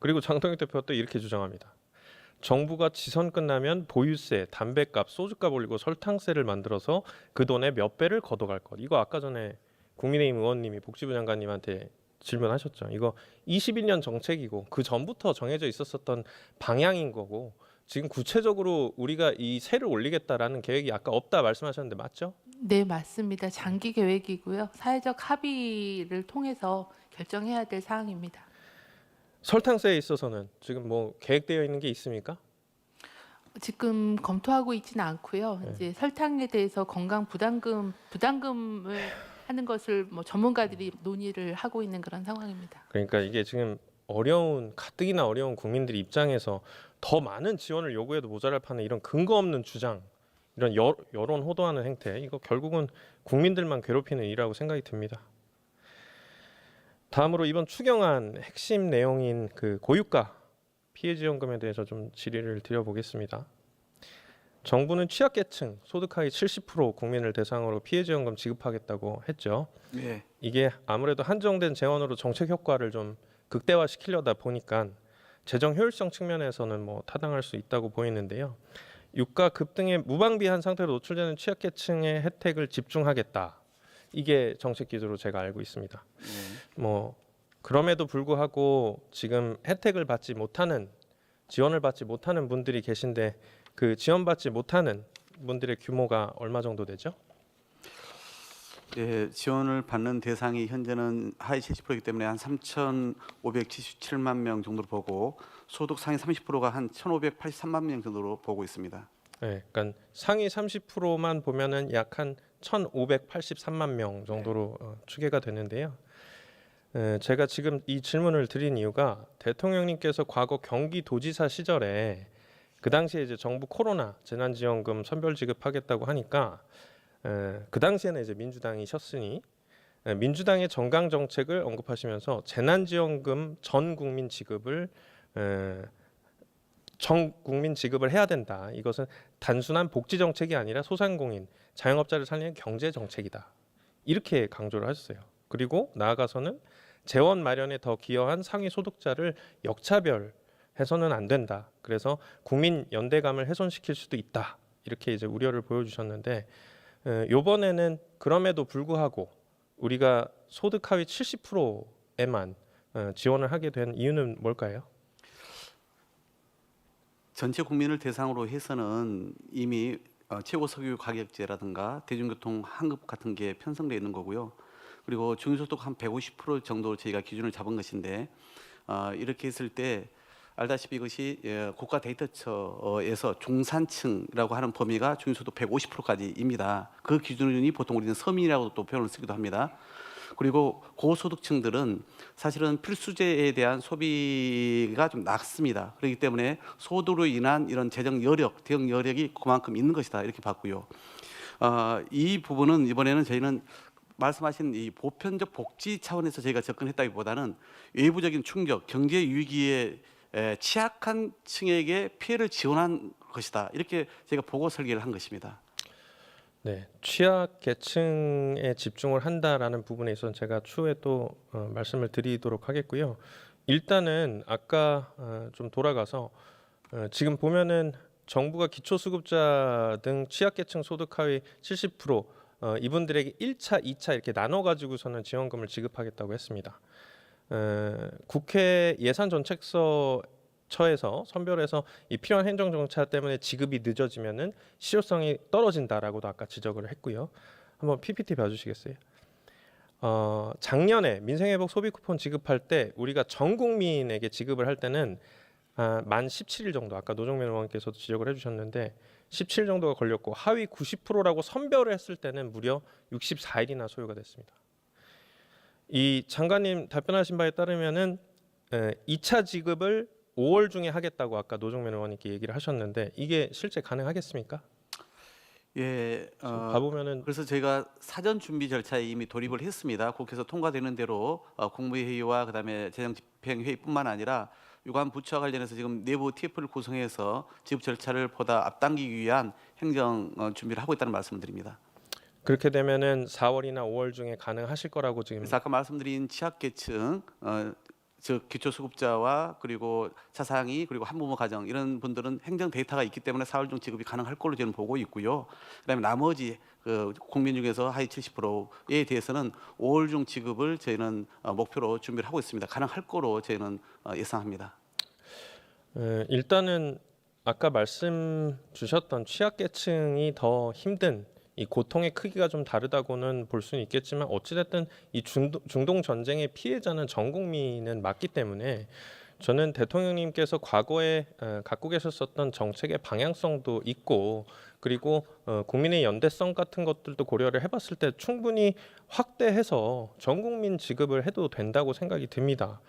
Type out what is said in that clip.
그리고 장동혁 대표가 또 이렇게 주장합니다. 정부가 지선 끝나면 보유세, 담배값, 소주값 올리고 설탕세를 만들어서 그 돈의 몇 배를 걷어갈 것. 이거 아까 전에 국민의힘 의원님이 복지부 장관님한테 질문하셨죠. 이거 21년 정책이고 그 전부터 정해져 있었던 방향인 거고 지금 구체적으로 우리가 이 세를 올리겠다라는 계획이 아까 없다 말씀하셨는데 맞죠? 네, 맞습니다. 장기 계획이고요. 사회적 합의를 통해서 결정해야 될 사항입니다. 설탕세에 있어서는 지금 뭐 계획되어 있는 게 있습니까? 지금 검토하고 있지는 않고요. 네. 이제 설탕에 대해서 건강 부담금을 하는 것을 뭐 전문가들이 논의를 하고 있는 그런 상황입니다. 그러니까 이게 지금 가뜩이나 어려운 국민들 입장에서 더 많은 지원을 요구해도 모자랄 판에 이런 근거 없는 주장, 이런 여론 호도하는 행태, 이거 결국은 국민들만 괴롭히는 일이라고 생각이 듭니다. 다음으로 이번 추경안 핵심 내용인 그 고유가 피해지원금에 대해서 좀 질의를 드려보겠습니다. 정부는 취약계층 소득 하위 70% 국민을 대상으로 피해지원금 지급하겠다고 했죠. 예. 이게 아무래도 한정된 재원으로 정책 효과를 좀 극대화시키려다 보니까 재정 효율성 측면에서는 뭐 타당할 수 있다고 보이는데요. 유가 급등에 무방비한 상태로 노출되는 취약계층의 혜택을 집중하겠다. 이게 정책 기조로 제가 알고 있습니다. 뭐 그럼에도 불구하고 지금 혜택을 받지 못하는 지원을 받지 못하는 분들이 계신데 그 지원받지 못하는 분들의 규모가 얼마 정도 되죠? 예, 지원을 받는 대상이 현재는 하위 70%이기 때문에 한 3,577만 명 정도로 보고 소득 상위 30%가 한 1,583만 명 정도로 보고 있습니다. 네, 그러니까 상위 30%만 보면은 약 한 1,583만 명 정도로 추계가 되는데요. 제가 지금 이 질문을 드린 이유가 대통령님께서 과거 경기도지사 시절에 그 당시에 이제 정부 코로나 재난지원금 선별 지급하겠다고 하니까 그 당시에는 이제 민주당이셨으니 민주당의 정강 정책을 언급하시면서 재난지원금 전 국민 지급을 해야 된다. 이것은 단순한 복지 정책이 아니라 소상공인, 자영업자를 살리는 경제 정책이다. 이렇게 강조를 하셨어요. 그리고 나아가서는 재원 마련에 더 기여한 상위 소득자를 역차별해서는 안 된다. 그래서 국민 연대감을 훼손시킬 수도 있다. 이렇게 이제 우려를 보여주셨는데 이번에는 그럼에도 불구하고 우리가 소득 하위 70%에만 지원을 하게 된 이유는 뭘까요? 전체 국민을 대상으로 해서는 이미 최고 석유 가격제라든가 대중교통 환급 같은 게 편성되어 있는 거고요. 그리고 중위소득 한 150% 정도 저희가 기준을 잡은 것인데 이렇게 했을 때 알다시피 이것이 국가 데이터처에서 중산층이라고 하는 범위가 중위소득 150%까지입니다. 그 기준이 보통 우리는 서민이라고 또 표현을 쓰기도 합니다. 그리고 고소득층들은 사실은 필수재에 대한 소비가 좀 낮습니다. 그렇기 때문에 소득으로 인한 이런 재정 여력, 대응 여력이 그만큼 있는 것이다 이렇게 봤고요. 이 부분은 이번에는 저희는 말씀하신 이 보편적 복지 차원에서 저희가 접근했다기보다는 외부적인 충격, 경제 위기에 취약한 층에게 피해를 지원한 것이다. 이렇게 제가 보고 설계를 한 것입니다. 네, 취약 계층에 집중을 한다라는 부분에 있어서 제가 추후에 또 말씀을 드리도록 하겠고요. 일단은 아까 좀 돌아가서 지금 보면은 정부가 기초수급자 등 취약계층 소득 하위 70% 이분들에게 1차, 2차 이렇게 나눠 가지고서는 지원금을 지급하겠다고 했습니다. 국회 예산정책처에서 선별해서 이 필요한 행정정차 때문에 지급이 늦어지면은 실효성이 떨어진다라고도 아까 지적을 했고요. 한번 PPT 봐주시겠어요? 작년에 민생회복 소비 쿠폰 지급할 때 우리가 전 국민에게 지급을 할 때는 만 17일 정도 아까 노정면 의원께서도 지적을 해주셨는데 17일 정도가 걸렸고 하위 90%라고 선별을 했을 때는 무려 64일이나 소요가 됐습니다. 이 장관님 답변하신 바에 따르면은 2차 지급을 5월 중에 하겠다고 아까 노정면 의원님께 얘기를 하셨는데 이게 실제 가능하겠습니까? 예, 봐보면은 그래서 저희가 사전 준비 절차에 이미 돌입을 했습니다. 국회에서 통과되는 대로 국무회의와 그다음에 재정집행회의뿐만 아니라 유관 부처와 관련해서 지금 내부 TF를 구성해서 지급 절차를 보다 앞당기기 위한 행정 준비를 하고 있다는 말씀을 드립니다. 그렇게 되면은 4월이나 5월 중에 가능하실 거라고 지금. 그래서 아까 말씀드린 취약계층 즉 기초수급자와 그리고 차상위 그리고 한부모 가정 이런 분들은 행정 데이터가 있기 때문에 사흘 중 지급이 가능할 걸로 저는 보고 있고요. 그다음에 나머지 그 국민 중에서 하위 70%에 대해서는 5월 중 지급을 저희는 목표로 준비를 하고 있습니다. 가능할 거로 저희는 예상합니다. 일단은 아까 말씀 주셨던 취약계층이 더 힘든 이 고통의 크기가 좀 다르다고는 볼 수는 있겠지만 어찌됐든 이 중동 전쟁의 피해자는 전 국민은 맞기 때문에 저는 대통령님께서 과거에 갖고 계셨었던 정책의 방향성도 있고 그리고 국민의 연대성 같은 것들도 고려를 해봤을 때 충분히 확대해서 전 국민 지급을 해도 된다고 생각이 듭니다.